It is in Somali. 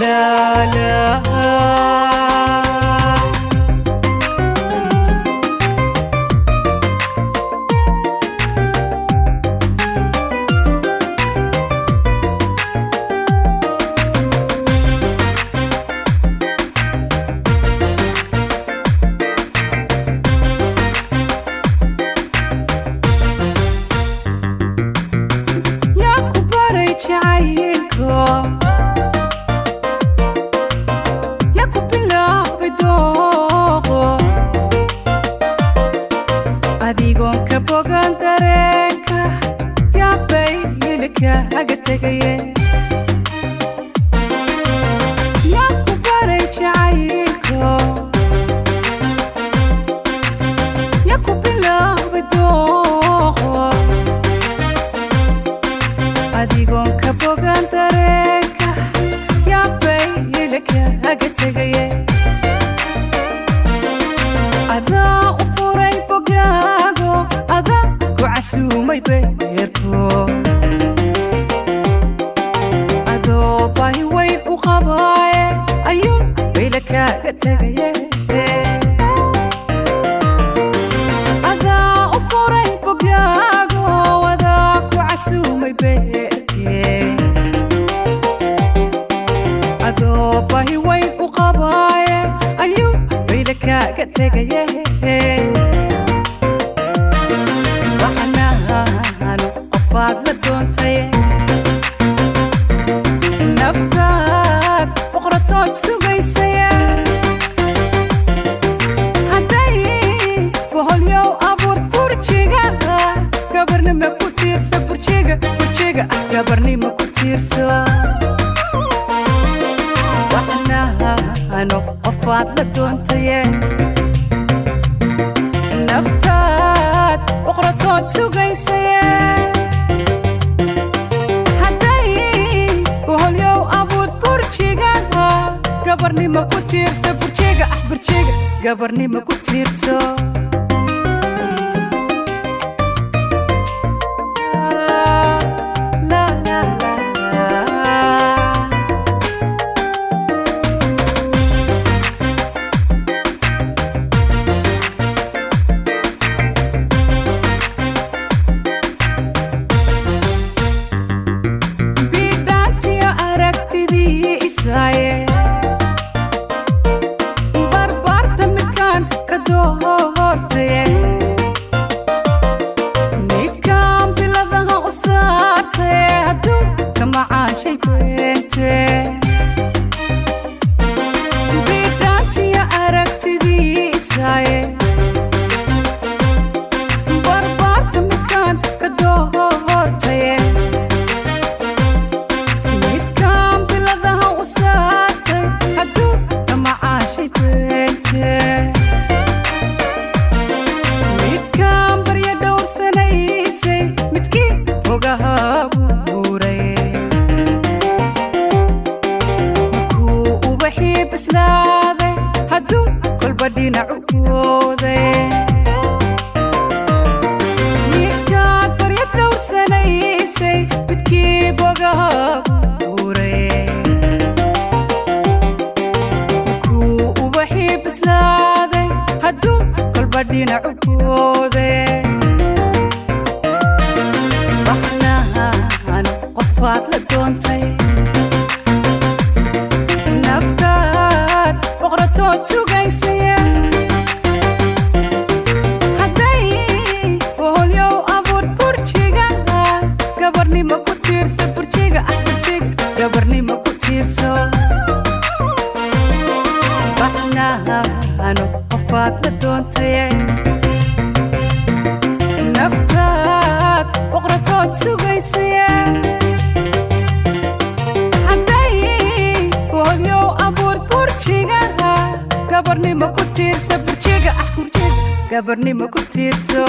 لا لا jacaylko yaa ku bilaabay dooqo adigoon ka bogan dareenka yaa baylkaaga tegaye yaa ku baray jacaylko yaa ku bilaabay dooqo adigoon ka bogan dareenka yaa baylkaaga tegaye adaa u furay bogaago adaa ku casuumay beerko adoo baahi weyn u qabaaye ayuu baylkaaga tegaye adaa u furay bogaago adaa ku casuumay adoo baahi weyn u qabaaye ayuu baylkaaga tegaye waxnaanu qofaad la doontaye naftaad boqoratood sugaysaye hadday boholyow abuur burjiga gabarnima ku tiirsa burjiga gabarnima ku tiirso waxnaanu qofaad la doontaye naftaad boqoratood sugaysaye hadday boholyow abuur burjiga gabarnima ku tiirsa burjiga gabarnima ku tiirso barbaarta midkaan ka doortaye midkaan biladaha u saartaye hadduu ka macaashay beente bidhaantiyo aragtidiisaaye barbaarta midkaan ka doortaye midkaan barya dhowrsanaysay midkii ogaha buuray markuu ubaxii bislaaday hadduu kolba dhinacu gooday midkaan barya dhowrsanaysay midkii ogaha buuray dhinacu goode waxnaanu qofaad la doontay naftaad boqoratood sugaysaye hadday boholyow abuur burjiga gabarnima ku tiirsa burjiga gabarnima ku tiirso waxnaanu qofaad la doontaye naftaad boqoratood sugaysaye hadday boholyow abuur burjiga gabarnima ku tiirsa burjiga gabarnima ku tiirso